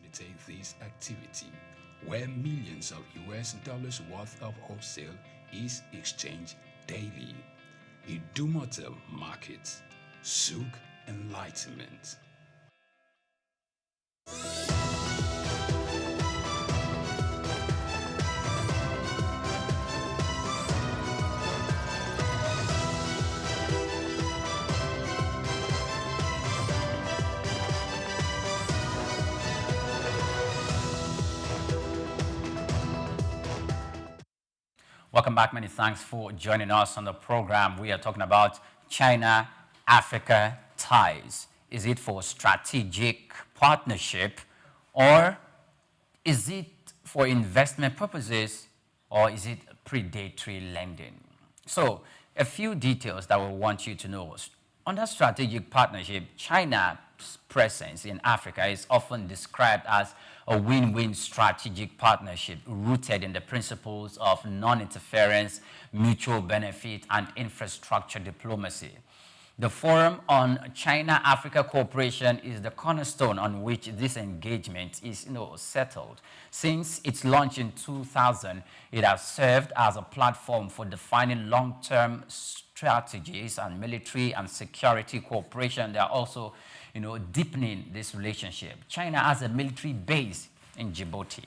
facilitate this activity, where millions of US dollars worth of wholesale is exchanged daily. Idumota Markets, Souq Enlightenment. Welcome back. Many thanks for joining us on the program. We are talking about China-Africa ties. Is it for strategic partnership, or is it for investment purposes, or is it predatory lending? So a few details that we want you to know. Under strategic partnership, China's presence in Africa is often described as a win-win strategic partnership rooted in the principles of non-interference, mutual benefit, and infrastructure diplomacy. The Forum on China-Africa Cooperation is the cornerstone on which this engagement is settled. Since its launch in 2000, it has served as a platform for defining long-term strategies and military and security cooperation. They are also deepening this relationship. China has a military base in Djibouti.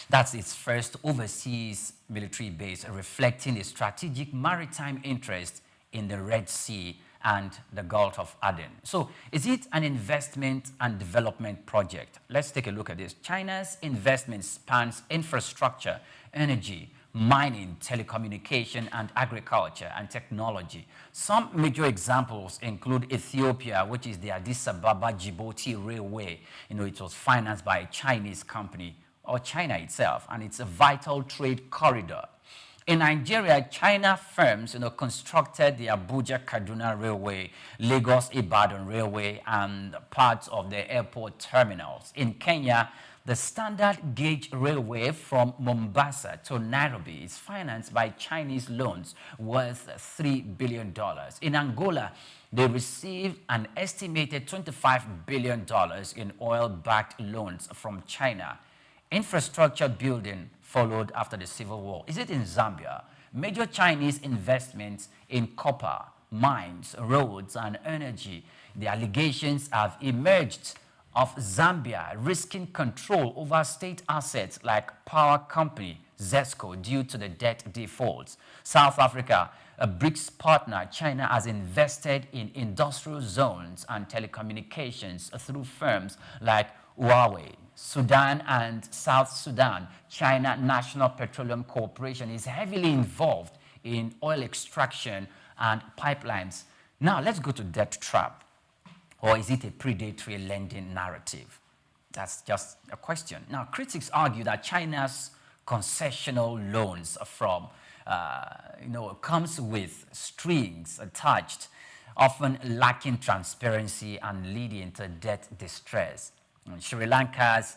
That's its first overseas military base, reflecting a strategic maritime interest in the Red Sea and the Gulf of Aden. So is it an investment and development project? Let's take a look at this. China's investment spans infrastructure, energy, mining, telecommunication, and agriculture and technology. Some major examples include Ethiopia, which is the Addis Ababa Djibouti Railway. It was financed by a Chinese company, or China itself, and it's a vital trade corridor. In Nigeria, China firms constructed the Abuja-Kaduna Railway, Lagos-Ibadan Railway, and parts of the airport terminals. In Kenya, the Standard Gauge Railway from Mombasa to Nairobi is financed by Chinese loans worth $3 billion. In Angola, they received an estimated $25 billion in oil-backed loans from China. Infrastructure building followed after the civil war. Is it in Zambia? Major Chinese investments in copper, mines, roads, and energy. The allegations have emerged of Zambia risking control over state assets like power company ZESCO due to the debt defaults. South Africa, a BRICS partner, China has invested in industrial zones and telecommunications through firms like Huawei. Sudan and South Sudan, China National Petroleum Corporation is heavily involved in oil extraction and pipelines. Now let's go to debt trap. Or is it a predatory lending narrative? That's just a question. Now, critics argue that China's concessional loans from, comes with strings attached, often lacking transparency and leading to debt distress. Sri Lanka's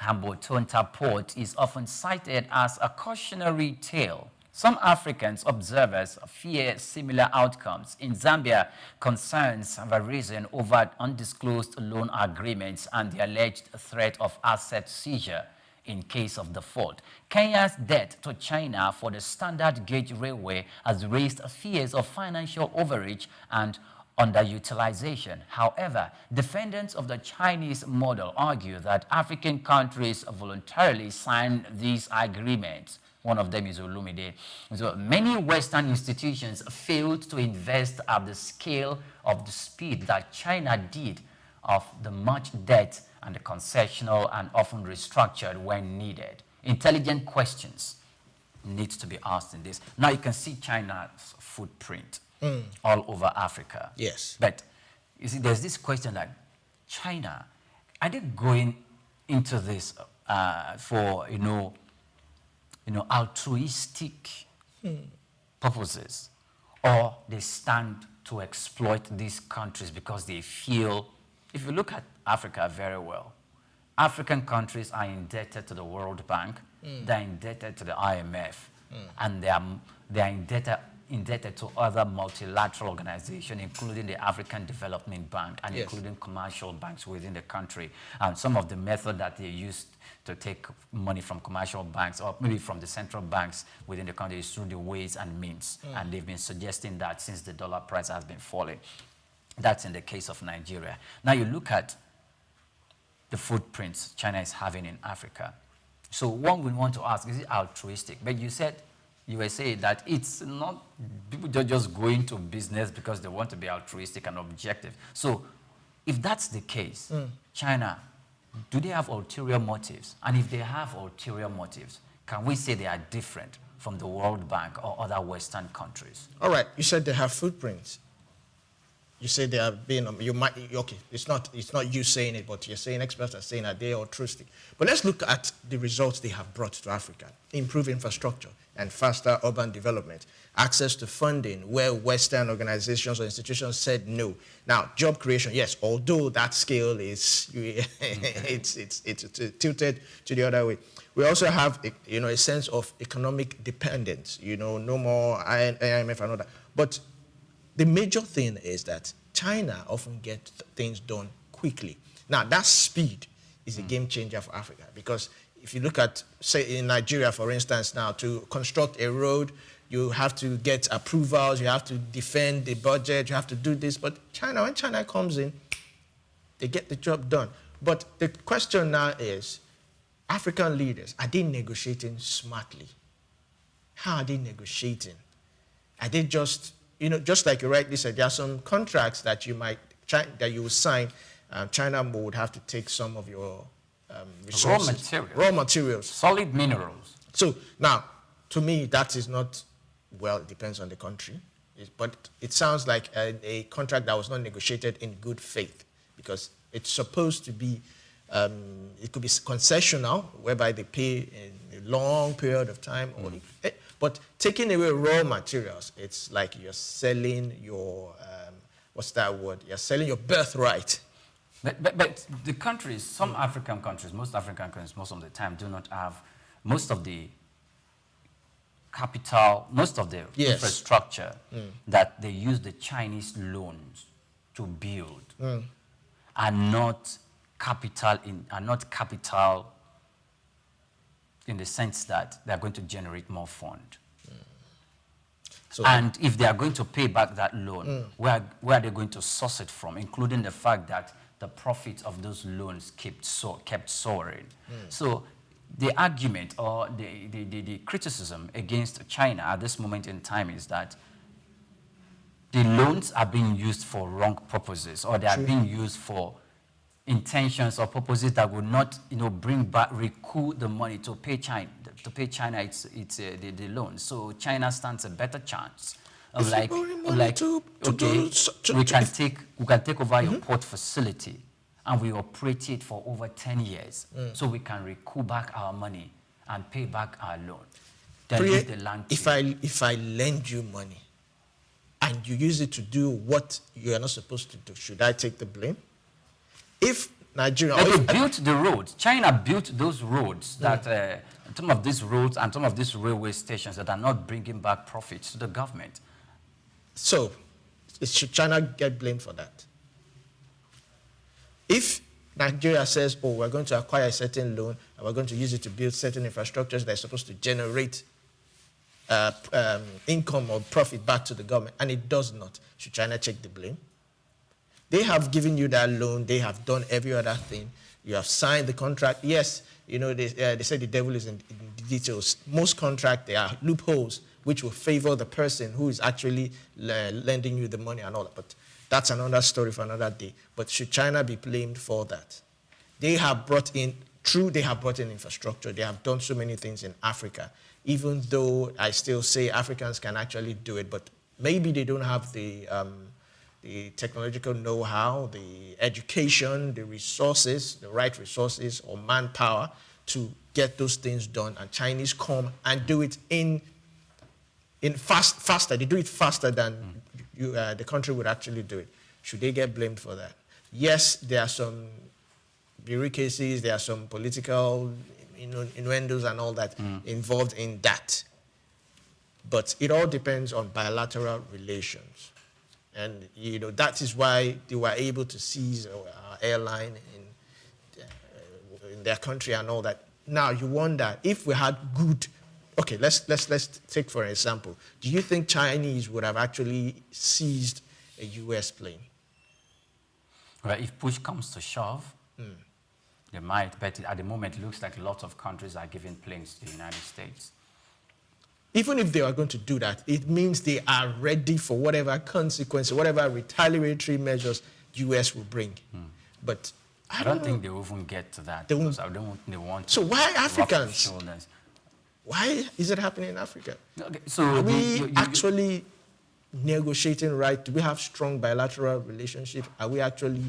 Hambantota port is often cited as a cautionary tale. Some African observers fear similar outcomes. In Zambia, concerns have arisen over undisclosed loan agreements and the alleged threat of asset seizure in case of default. Kenya's debt to China for the Standard Gauge Railway has raised fears of financial overreach and underutilization. However, defendants of the Chinese model argue that African countries voluntarily signed these agreements. One of them is Olumide. So many Western institutions failed to invest at the scale of the speed that China did of the much debt and the concessional and often restructured when needed. Intelligent questions need to be asked in this. Now you can see China's footprint all over Africa. Yes. But you see, there's this question like, China, are they going into this for, altruistic purposes, or they stand to exploit these countries because they feel, if you look at Africa very well, African countries are indebted to the World Bank, they're indebted to the IMF, and they are indebted indebted to other multilateral organizations, including the African Development Bank and including commercial banks within the country. And some of the method that they used to take money from commercial banks or maybe from the central banks within the country is through the ways and means. And they've been suggesting that since the dollar price has been falling. That's in the case of Nigeria. Now you look at the footprints China is having in Africa. So one we want to ask, is it altruistic? But you were saying that it's not, people just go into business because they want to be altruistic and objective. So if that's the case, China, do they have ulterior motives? And if they have ulterior motives, can we say they are different from the World Bank or other Western countries? All right, you said they have footprints. You say they have been, okay, it's not you saying it, but you're saying experts are saying that they are altruistic. But let's look at the results they have brought to Africa. Improved infrastructure and faster urban development. Access to funding where Western organizations or institutions said no. Now, job creation, yes, although that scale is, it's tilted to the other way. We also have, a sense of economic dependence, no more IMF and all that. But the major thing is that China often gets things done quickly. Now, that speed is a game changer for Africa because if you look at, say, in Nigeria, for instance, now, to construct a road, you have to get approvals, you have to defend the budget, you have to do this. But China, when China comes in, they get the job done. But the question now is, African leaders, are they negotiating smartly? How are they negotiating? Are they just... just like you rightly said, there are some contracts that you will sign. China would have to take some of your resources. Raw materials. Solid minerals. So now, to me, that is not, well, it depends on the country. But it sounds like a contract that was not negotiated in good faith because it's supposed to be, it could be concessional, whereby they pay in a long period of time. But taking away raw materials, it's like you're selling your, what's that word? You're selling your birthright. But the countries, some African countries, most African countries, most of the time do not have most of the capital, most of the infrastructure that they use the Chinese loans to build are not capital in the sense that they're going to generate more fund. So and if they are going to pay back that loan, where are they going to source it from, including the fact that the profits of those loans kept soaring. So the argument or the criticism against China at this moment in time is that the loans are being used for wrong purposes, or they are being used for intentions or purposes that would not, bring back, recoup the money to pay China. The loan. So China stands a better chance of we can take over your port facility and we operate it for over 10 years, so we can recoup back our money and pay back our loan. Then leave the land. If I lend you money and you use it to do what you are not supposed to do, should I take the blame? If Nigeria... They built the roads. China built those roads that... some of these roads and some of these railway stations that are not bringing back profits to the government. So, should China get blamed for that? If Nigeria says, oh, we're going to acquire a certain loan and we're going to use it to build certain infrastructures that are supposed to generate income or profit back to the government, and it does not, should China take the blame? They have given you that loan. They have done every other thing. You have signed the contract. Yes, they say the devil is in the details. Most contracts, there are loopholes which will favor the person who is actually lending you the money and all that. But that's another story for another day. But should China be blamed for that? They have brought in infrastructure. They have done so many things in Africa, even though I still say Africans can actually do it. But maybe they don't have the technological know-how, the education, the resources, the right resources or manpower to get those things done. And Chinese come and do it faster. They do it faster than the country would actually do it. Should they get blamed for that? Yes, there are some bureaucracies, there are some political innuendos and all that involved in that. But it all depends on bilateral relations. And, that is why they were able to seize our airline in their country and all that. Now, you wonder, if we had good... Okay, let's take for example. Do you think Chinese would have actually seized a U.S. plane? Well, if push comes to shove, they might, but at the moment it looks like lots of countries are giving planes to the United States. Even if they are going to do that, it means they are ready for whatever consequences, whatever retaliatory measures the U.S. will bring. But I don't think they will even get to that. They won't. I don't think they want So to why Africans? shoulders. Why is it happening in Africa? Okay, so are we actually negotiating right? Do we have strong bilateral relationships? Are we actually...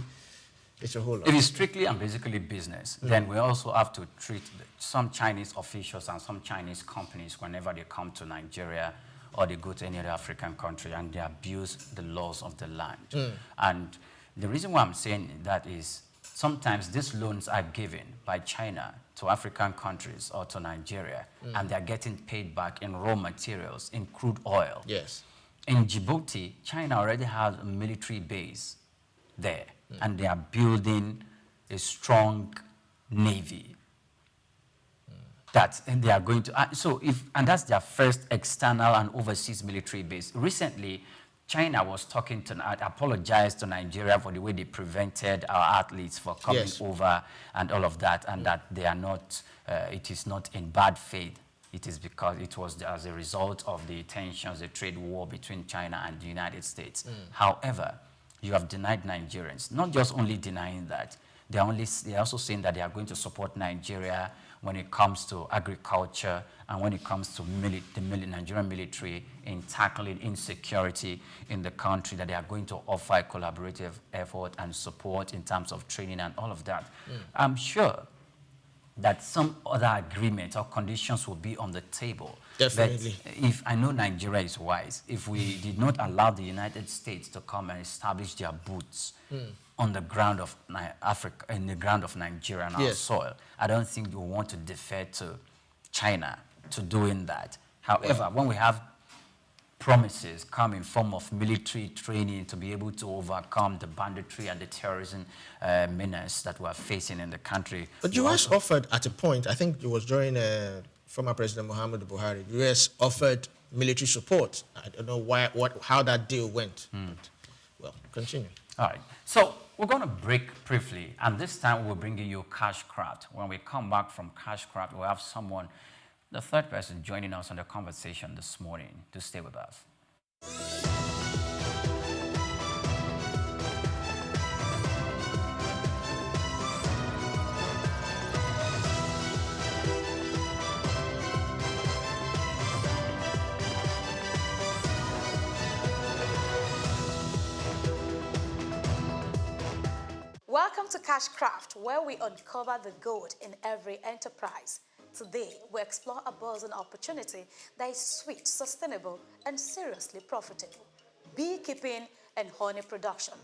It's a whole lot. If it's strictly and basically business, then we also have to treat some Chinese officials and some Chinese companies whenever they come to Nigeria or they go to any other African country and they abuse the laws of the land. And the reason why I'm saying that is sometimes these loans are given by China to African countries or to Nigeria, and they're getting paid back in raw materials, in crude oil. Yes. In Djibouti, China already has a military base there, and they are building a strong navy. And they are going to, and that's their first external and overseas military base. Recently, China was talking apologized to Nigeria for the way they prevented our athletes for coming over and all of that, and that they are not, it is not in bad faith. It is because it was as a result of the tensions, the trade war between China and the United States. However, you have denied Nigerians, not just only denying that, they're also saying that they are going to support Nigeria when it comes to agriculture and when it comes to the Nigerian military in tackling insecurity in the country, that they are going to offer a collaborative effort and support in terms of training and all of that. I'm sure that some other agreement or conditions will be on the table. Definitely. But if I know Nigeria is wise, if we did not allow the United States to come and establish their boots on the ground of Africa, in the ground of Nigeria and our soil, I don't think we want to defer to China to doing that. However, when we have promises come in form of military training to be able to overcome the banditry and the terrorism menace that we're facing in the country. But the U.S. offered at a point, I think it was during former President Muhammadu Buhari, the U.S. offered military support. I don't know how that deal went. But, well, continue. All right. So we're going to break briefly, and this time we'll bring you Cashcraft. When we come back from Cashcraft, we'll have someone, the third person, joining us on the conversation this morning. To stay with us. Welcome to Cashcraft, where we uncover the gold in every enterprise. Today, we explore a buzzing opportunity that is sweet, sustainable, and seriously profitable: beekeeping and honey production.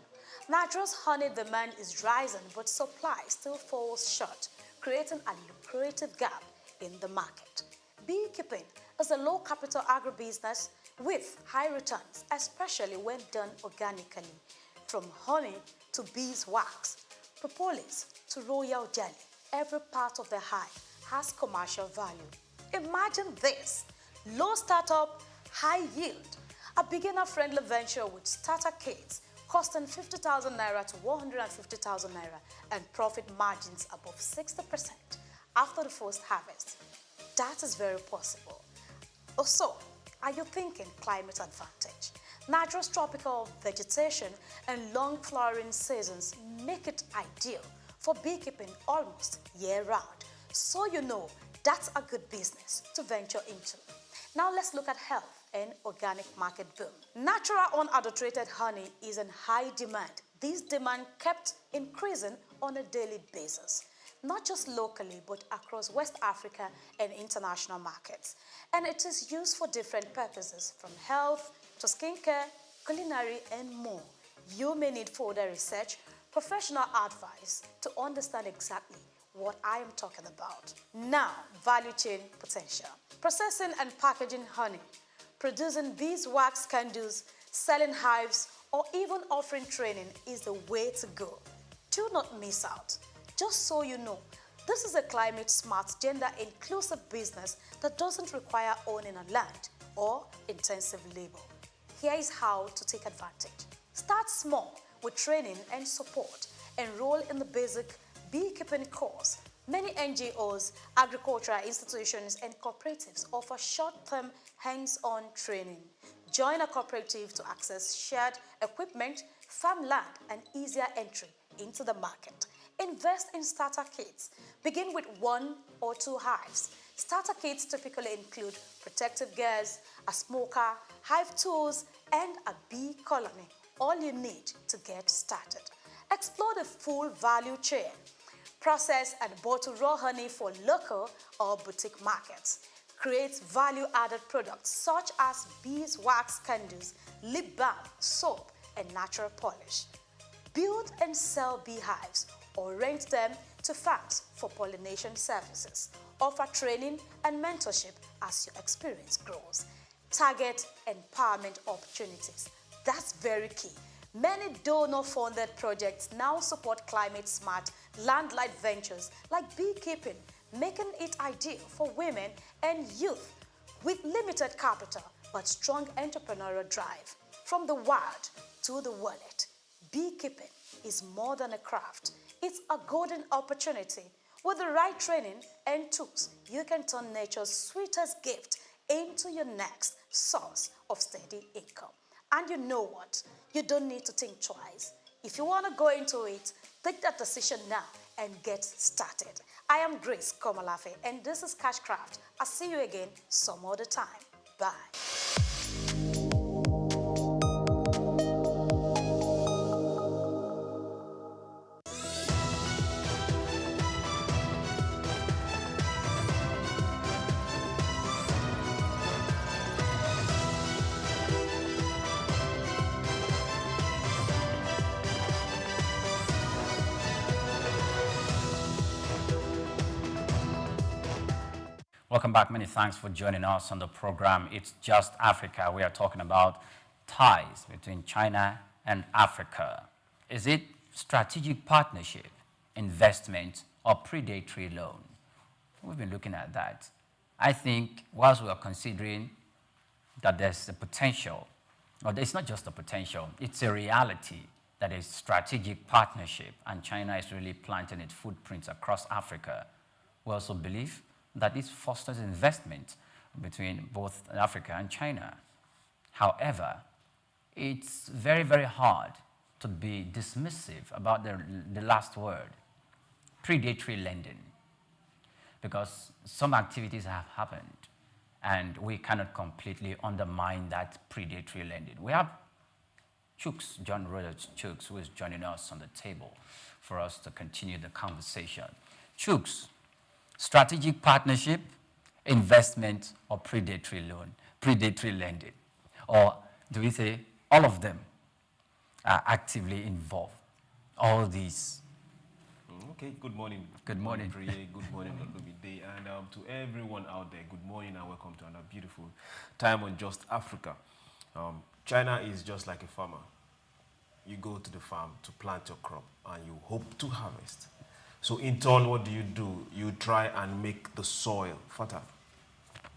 Nigeria's honey demand is rising, but supply still falls short, creating a lucrative gap in the market. Beekeeping is a low-capital agribusiness with high returns, especially when done organically. From honey to beeswax, propolis to royal jelly, every part of the hive has commercial value. Imagine this: low startup, high yield, a beginner-friendly venture with starter kits costing 50,000 naira to 150,000 naira and profit margins above 60% after the first harvest. That is very possible. Also, are you thinking climate advantage? Nigeria's tropical vegetation and long flowering seasons make it ideal for beekeeping almost year-round. So you know that's a good business to venture into. Now let's look at health and organic market boom. Natural unadulterated honey is in high demand. This demand kept increasing on a daily basis, not just locally but across West Africa and international markets. And it is used for different purposes, from health to skincare, culinary, and more. You may need further research, professional advice to understand exactly what I am talking about. Now, value chain potential. Processing and packaging honey. producing beeswax candles, selling hives, or even offering training is the way to go. Do not miss out. Just so you know, this is a climate-smart, gender-inclusive business that doesn't require owning a land or intensive labor. Here is how to take advantage. Start small with training and support. Enroll in the basic beekeeping course. Many NGOs, agricultural institutions, and cooperatives offer short-term hands-on training. Join a cooperative to access shared equipment, farmland, and easier entry into the market. Invest in starter kits. Begin with 1 or 2 hives. Starter kits typically include protective gears, a smoker, hive tools, and a bee colony. All you need to get started. Explore the full value chain. Process and bottle raw honey for local or boutique markets. Create value-added products such as beeswax candles, lip balm, soap, and natural polish. Build and sell beehives or rent them to farms for pollination services. Offer training and mentorship as your experience grows. Target empowerment opportunities. That's very key. Many donor-funded projects now support climate-smart, land-light ventures like beekeeping, making it ideal for women and youth with limited capital but strong entrepreneurial drive. From the wild to the wallet, beekeeping is more than a craft. It's a golden opportunity. With the right training and tools, you can turn nature's sweetest gift into your next source of steady income. And you know what? You don't need to think twice. If you want to go into it, take that decision now and get started. I am Grace Komalafe, and this is Cashcraft. I'll see you again some other time. Bye. Welcome back. Many thanks for joining us on the program. It's Just Africa. We are talking about ties between China and Africa. Is it strategic partnership, investment, or predatory loan? We've been looking at that. I think whilst we are considering that there's a potential, or it's not just a potential, it's a reality that is strategic partnership, and China is really planting its footprints across Africa. We also believe that this fosters investment between both Africa and China. However, it's very, very hard to be dismissive about the last word, predatory lending, because some activities have happened and we cannot completely undermine that predatory lending. We have Chooks, John Rogers Chooks, who is joining us on the table for us to continue the conversation. Chooks, strategic partnership, investment, or predatory loan, predatory lending? Or do we say all of them are actively involved? All these. Okay, good morning. Good morning. Good morning, Olumide. And to everyone out there, good morning and welcome to another beautiful time on Just Africa. China is just like a farmer. You go to the farm to plant your crop and you hope to harvest. So in turn, what do? You try and make the soil fertile.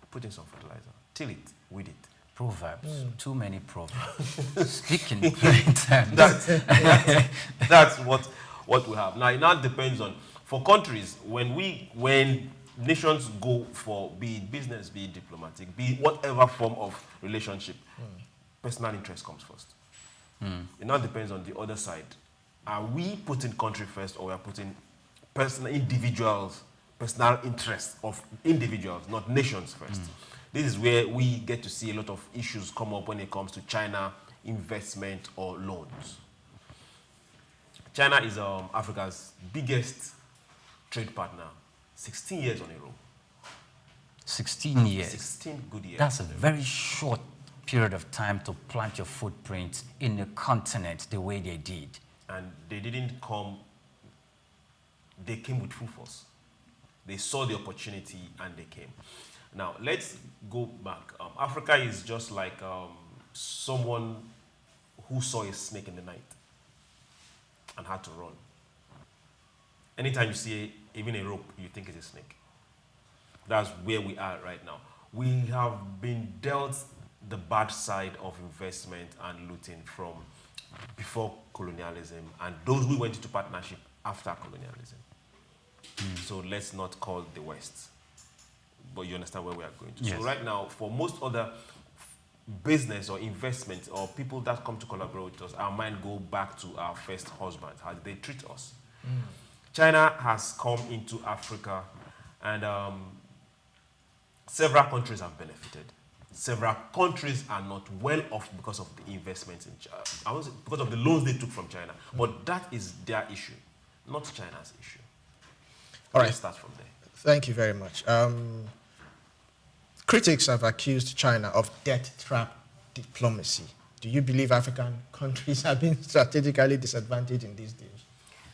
Put in some fertilizer, till it, weed it. Proverbs, too many proverbs. Speaking plain terms. That's what we have. Now it now depends on, for countries, when nations go for, be it business, be it diplomatic, be it whatever form of relationship, personal interest comes first. It now depends on the other side. Are we putting country first, or we are putting personal interests of individuals, not nations first? This is where we get to see a lot of issues come up when it comes to China investment or loans. China is Africa's biggest trade partner, 16 years on a row. 16 years. 16 good years. That's a very short period of time to plant your footprint in a continent the way they did. And they didn't come, they came with full force. They saw the opportunity and they came. Now, let's go back. Africa is just like someone who saw a snake in the night and had to run. Anytime you see even a rope, you think it's a snake. That's where we are right now. We have been dealt the bad side of investment and looting from before colonialism and those who went into partnership after colonialism. So let's not call the West. But you understand where we are going to. Yes. So right now, for most other business or investment or people that come to collaborate with us, our mind go back to our first husband. How did they treat us? China has come into Africa and several countries have benefited. Several countries are not well off because of the investments in China, because of the loans they took from China. But that is their issue, not China's issue. All right. Let's start from there. Thank you very much. Critics have accused China of debt trap diplomacy. Do you believe African countries have been strategically disadvantaged in these deals?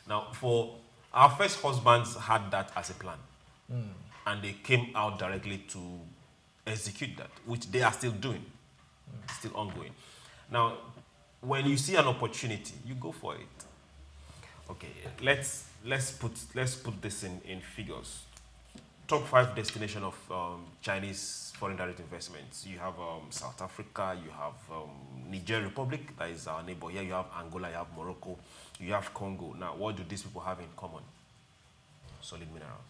Now, for our first husbands had that as a plan. And they came out directly to execute that, which they are still doing, still ongoing. Now, when you see an opportunity, you go for it. Okay, let's put this in figures. Top 5 destination of Chinese foreign direct investments. You have South Africa, you have Niger Republic, that is our neighbor here. You have Angola, you have Morocco, you have Congo. Now, what do these people have in common? Solid minerals.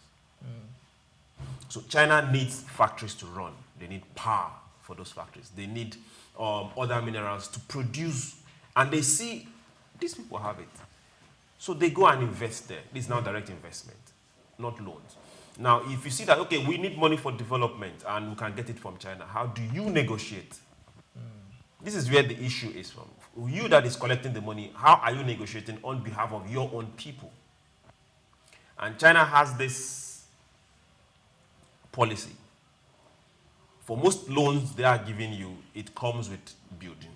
So China needs factories to run. They need power for those factories. They need other minerals to produce, and they see these people have it. So they go and invest there. This is now direct investment, not loans. Now, if you see that, okay, we need money for development and we can get it from China, how do you negotiate? This is where the issue is from. You that is collecting the money, how are you negotiating on behalf of your own people? And China has this policy. For most loans they are giving you, it comes with building.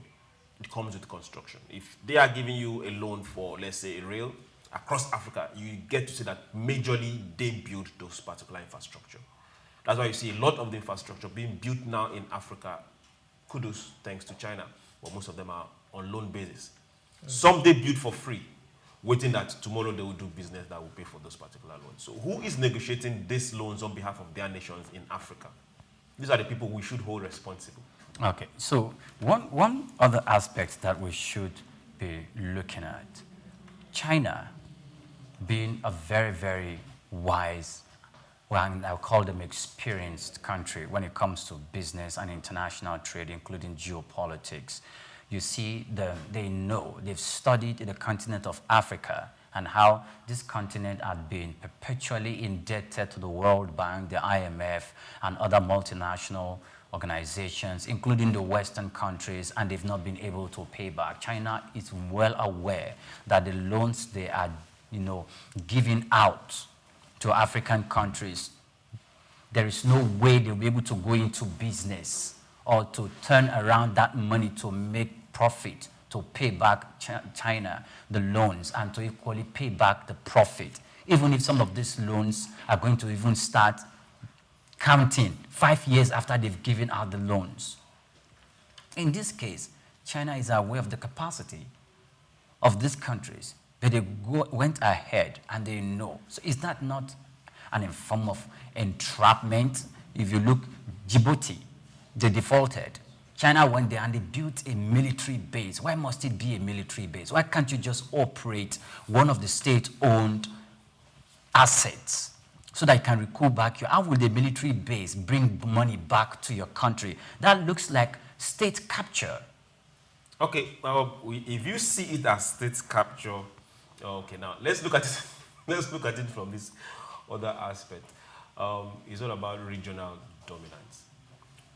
It comes with construction. If they are giving you a loan for, let's say, a rail, across Africa, you get to see that majorly they build those particular infrastructure. That's why you see a lot of the infrastructure being built now in Africa, kudos, thanks to China, but most of them are on loan basis. Some they build for free, waiting that tomorrow they will do business that will pay for those particular loans. So who is negotiating these loans on behalf of their nations in Africa? These are the people we should hold responsible. Okay, so one other aspect that we should be looking at, China being a very, very wise, well, I'll call them experienced country when it comes to business and international trade, including geopolitics. You see, they've studied the continent of Africa and how this continent had been perpetually indebted to the World Bank, the IMF, and other multinational organizations, including the Western countries, and they've not been able to pay back. China is well aware that the loans they are, giving out to African countries, there is no way they'll be able to go into business or to turn around that money to make profit, to pay back China the loans and to equally pay back the profit, even if some of these loans are going to even start counting 5 years after they've given out the loans. In this case, China is aware of the capacity of these countries, but they went ahead and they know. So is that not an form of entrapment? If you look, Djibouti, they defaulted. China went there and they built a military base. Why must it be a military base? Why can't you just operate one of the state-owned assets so that you can recoup back how will the military base bring money back to your country? That looks like state capture. Okay, if you see it as state capture, okay, now let's look at it. Let's look at it from this other aspect. It's all about regional dominance.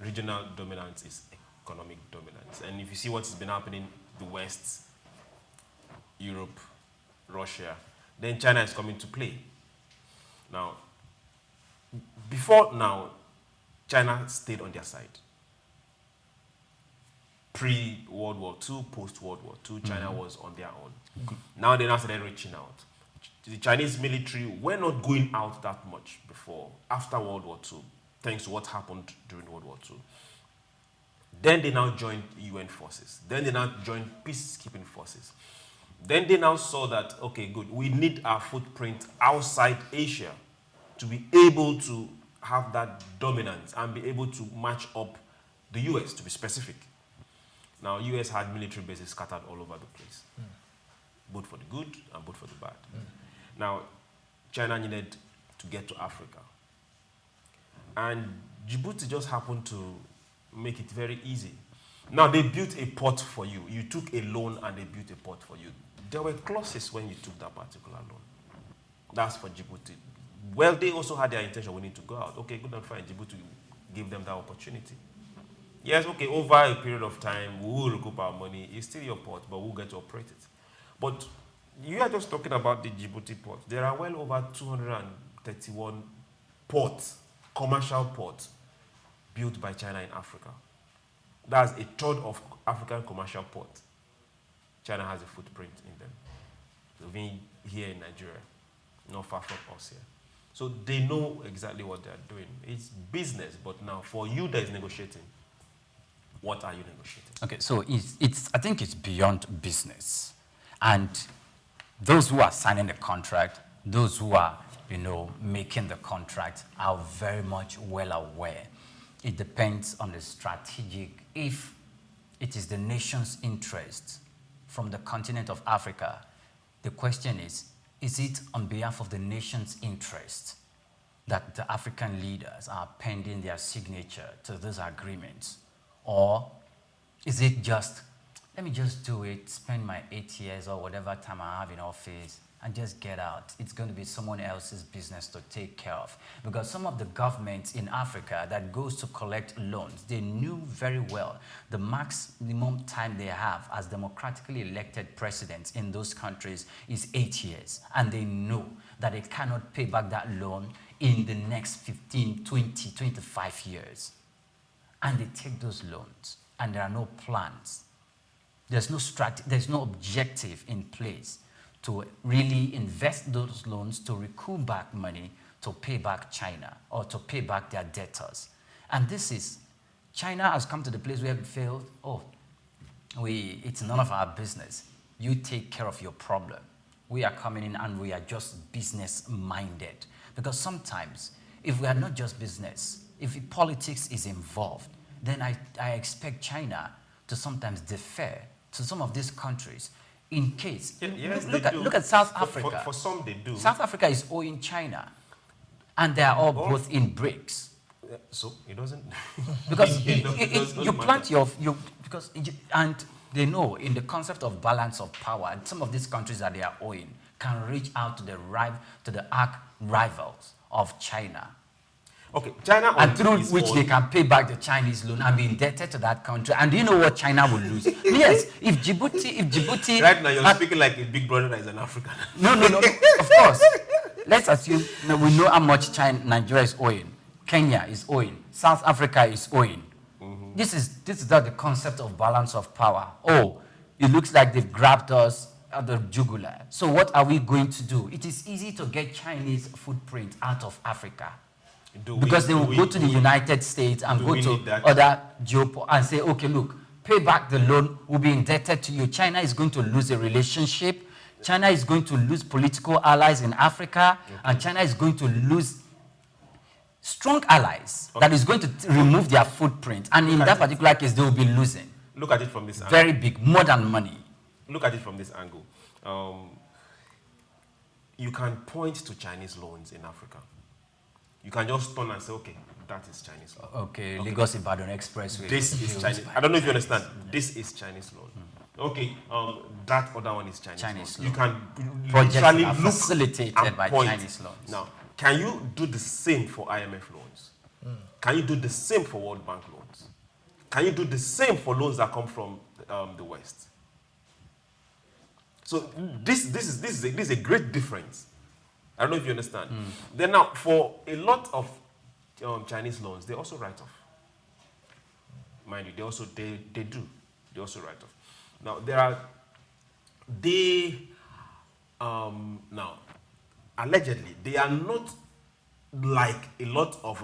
Regional dominance is economic dominance, and if you see what's been happening in the West, Europe, Russia, then China is coming to play. Now, before now, China stayed on their side. Pre-World War II, post-World War II, China was on their own. Now they now started reaching out. The Chinese military were not going out that much before. After World War II, thanks to what happened during World War II. Then they now joined UN forces. Then they now joined peacekeeping forces. Then they now saw that, okay, good, we need our footprint outside Asia to be able to have that dominance and be able to match up the US, to be specific. Now, US had military bases scattered all over the place, both for the good and both for the bad. Now, China needed to get to Africa. And Djibouti just happened to make it very easy. Now, they built a port for you. You took a loan and they built a port for you. There were clauses when you took that particular loan. That's for Djibouti. Well, they also had their intention, we need to go out. Okay, good and fine. Djibouti gave them that opportunity. Yes, okay, over a period of time, we will recoup our money. It's still your port, but we'll get to operate it. But you are just talking about the Djibouti port. There are well over 231 ports, commercial ports, built by China in Africa. That's a third of African commercial ports. China has a footprint in them. So being here in Nigeria, not far from us here. So they know exactly what they're doing. It's business, but now for you that is negotiating, what are you negotiating? Okay, so I think it's beyond business. And those who are signing the contract, those who are, making the contract are very much well aware. It depends on the strategic, if it is the nation's interest from the continent of Africa, the question is it on behalf of the nation's interest that the African leaders are pending their signature to those agreements? Or is it just, let me just do it, spend my 8 years or whatever time I have in office and just get out? It's going to be someone else's business to take care of. Because some of the governments in Africa that goes to collect loans, they knew very well the maximum time they have as democratically elected presidents in those countries is 8 years. And they know that they cannot pay back that loan in the next 15, 20, 25 years. And they take those loans, and there are no plans. There's no strategy, there's no objective in place to really invest those loans to recoup back money to pay back China or to pay back their debtors. And China has come to the place where we feel, it's none of our business. You take care of your problem. We are coming in and we are just business-minded. Because sometimes, if we are not just business, if politics is involved, then I expect China to sometimes defer to some of these countries in case. Yes, look at South Africa. For some, they do. South Africa is owing China, and they are all both in BRICS. So it doesn't. Because you plant and they know in the concept of balance of power, some of these countries that they are owing can reach out to the arch rivals of China. Okay, China, and through which they can pay back the Chinese loan and be indebted to that country. And do you know what China will lose? Yes, if Djibouti... Right now, you're speaking like a big brother that is an African. No, of course. Let's assume we know how much Nigeria is owing. Kenya is owing. South Africa is owing. Mm-hmm. This is not the concept of balance of power. It looks like they've grabbed us at the jugular. So what are we going to do? It is easy to get Chinese footprint out of Africa. Because they will go to the United States and go to other and say, okay, look, pay back the loan, we'll be indebted to you. China is going to lose a relationship. China is going to lose political allies in Africa. Okay. And China is going to lose strong allies that is going to remove their footprint. And in that particular case, they will be losing. Look at it from this angle. Very big, more than money. Look at it from this angle. You can point to Chinese loans in Africa. You can just turn and say, okay, that is Chinese loan. Okay. Lagos-Ibadan Expressway. This is Chinese. I don't know if you understand. This is Chinese loan. Okay, that other one is Chinese loan. You can literally look facilitated and by point. Chinese loans. Now, can you do the same for IMF loans? Can you do the same for World Bank loans? Can you do the same for loans that come from the West? So this is a great difference. I don't know if you understand. Then now, for a lot of Chinese loans, they also write off. Mind you, they do. They also write off. Now, now, allegedly, they are not like a lot of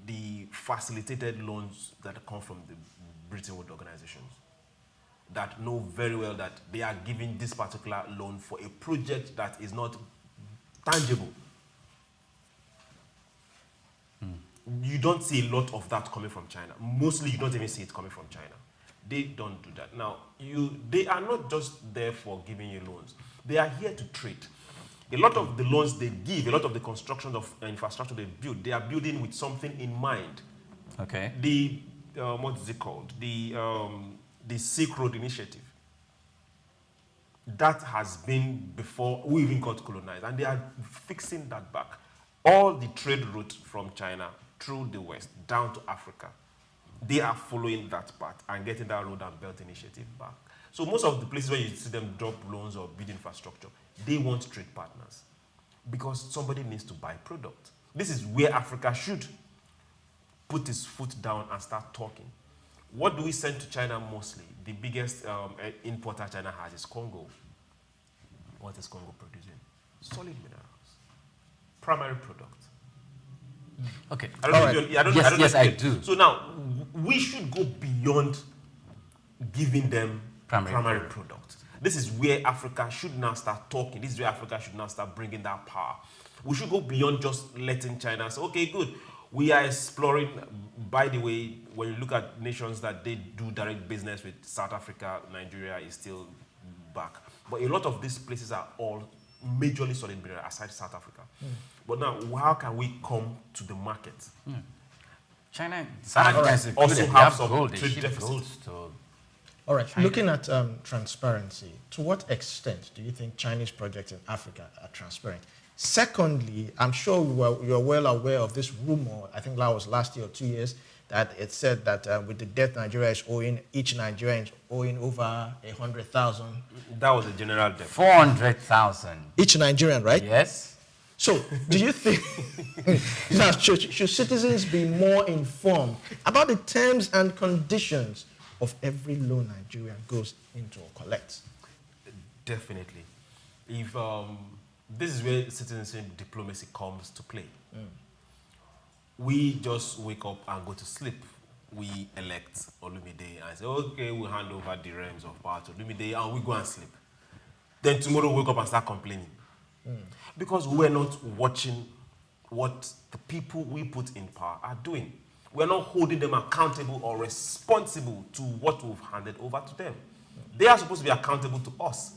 the facilitated loans that come from the Bretton Woods organizations that know very well that they are giving this particular loan for a project that is not tangible. You don't see a lot of that coming from China. Mostly you don't even see it coming from China. They don't do that. Now, they are not just there for giving you loans. They are here to trade. A lot of the loans they give, a lot of the construction of infrastructure they build, they are building with something in mind. Okay. What is it called? The Silk Road Initiative. That has been before we even got colonized, and they are fixing that back. All the trade routes from China through the West down to Africa, they are following that path and getting that road and belt initiative back. So most of the places where you see them drop loans or build infrastructure, they want trade partners because somebody needs to buy product. This is where Africa should put its foot down and start talking. What do we send to China mostly? The biggest importer China has is Congo. What is Congo producing? Solid minerals, primary product. Okay. Yes, I do. So now, we should go beyond giving them primary product. This is where Africa should now start talking. This is where Africa should now start bringing that power. We should go beyond just letting China say, okay, good. We are exploring, by the way, when you look at nations that they do direct business with, South Africa, Nigeria is still back. But a lot of these places are all majorly solid mineral aside South Africa. But now, how can we come to the market? China, South Africa is also have some gold. trade They deficit. gold to All right. China. Looking at transparency, to what extent do you think Chinese projects in Africa are transparent? Secondly, I'm sure you're well aware of this rumor, I think that was last year or 2 years, that it said that with the debt Nigeria is owing, each Nigerian is owing over 100,000. That was the general debt. 400,000. Each Nigerian, right? Yes. So, do you think that should citizens be more informed about the terms and conditions of every loan Nigeria goes into or collects? Definitely. If this is where citizenship diplomacy comes to play. We just wake up and go to sleep. We elect Olumide and say, okay, we'll hand over the realms of power to Olumide and we go and sleep. Then tomorrow we wake up and start complaining. Because we're not watching what the people we put in power are doing. We're not holding them accountable or responsible to what we've handed over to them. They are supposed to be accountable to us,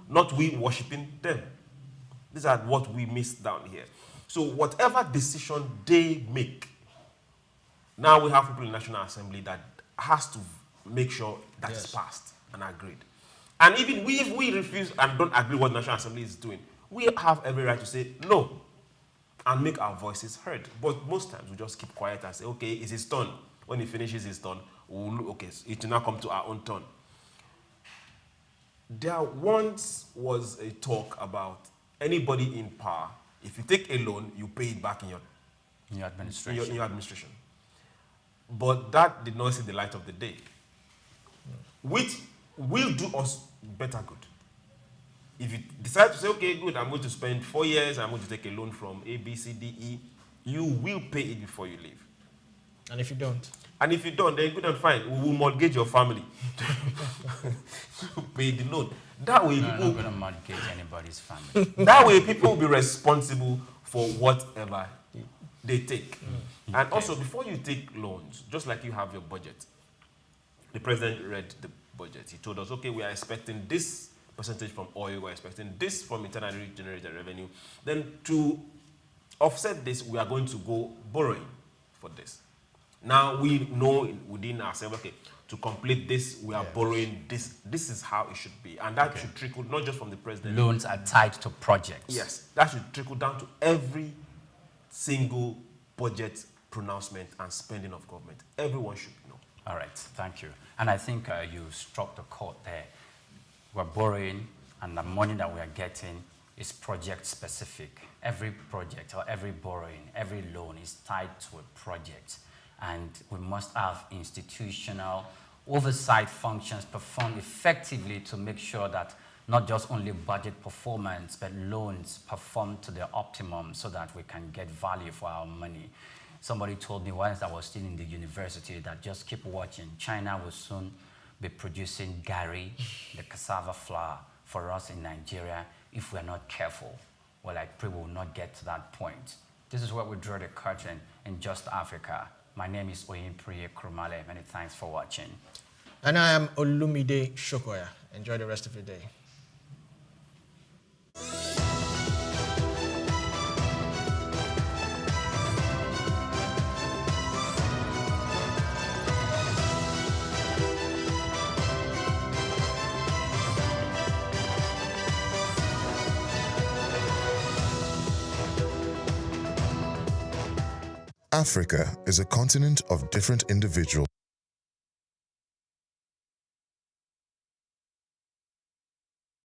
not we worshiping them. These are what we miss down here. So whatever decision they make, now we have people in the National Assembly that has to make sure that is passed and agreed. And even if we refuse and don't agree what the National Assembly is doing, we have every right to say no and make our voices heard. But most times we just keep quiet and say, okay, it's his turn. When he finishes his turn, okay, so it will now come to our own turn. There once was a talk about anybody in power, if you take a loan, you pay it back in your administration. In your administration. But that did not see the light of the day, which will do us better good. If you decide to say, okay, good, I'm going to spend 4 years, I'm going to take a loan from A, B, C, D, E, you will pay it before you leave. And if you don't? And if you don't, then good and fine. We will mortgage your family to pay the loan. That way, No, people. I'm not going to mortgage anybody's family. That way, people will be responsible for whatever they take. And also, before you take loans, just like you have your budget, the president read the budget. He told us, okay, we are expecting this percentage from oil, we're expecting this from internally generated revenue. Then to offset this, we are going to go borrowing for this. Now we know within ourselves, okay, to complete this, we are borrowing this. This is how it should be. And that should trickle not just from the president. Loans are tied to projects. Yes, that should trickle down to every single budget pronouncement and spending of government. Everyone should know. All right, thank you. And I think you struck the chord there. We're borrowing, and the money that we are getting is project specific. Every project or every borrowing, every loan is tied to a project. And we must have institutional oversight functions performed effectively to make sure that not just only budget performance, but loans perform to their optimum so that we can get value for our money. Somebody told me once I was still in the university that just keep watching. China will soon be producing gari, the cassava flour, for us in Nigeria if we're not careful. Well, I pray we will not get to that point. This is where we draw the curtain in Just Africa. My name is Oyinpriye Krumale. Many thanks for watching. And I am Olumide Shokoya. Enjoy the rest of your day. Africa is a continent of different individuals.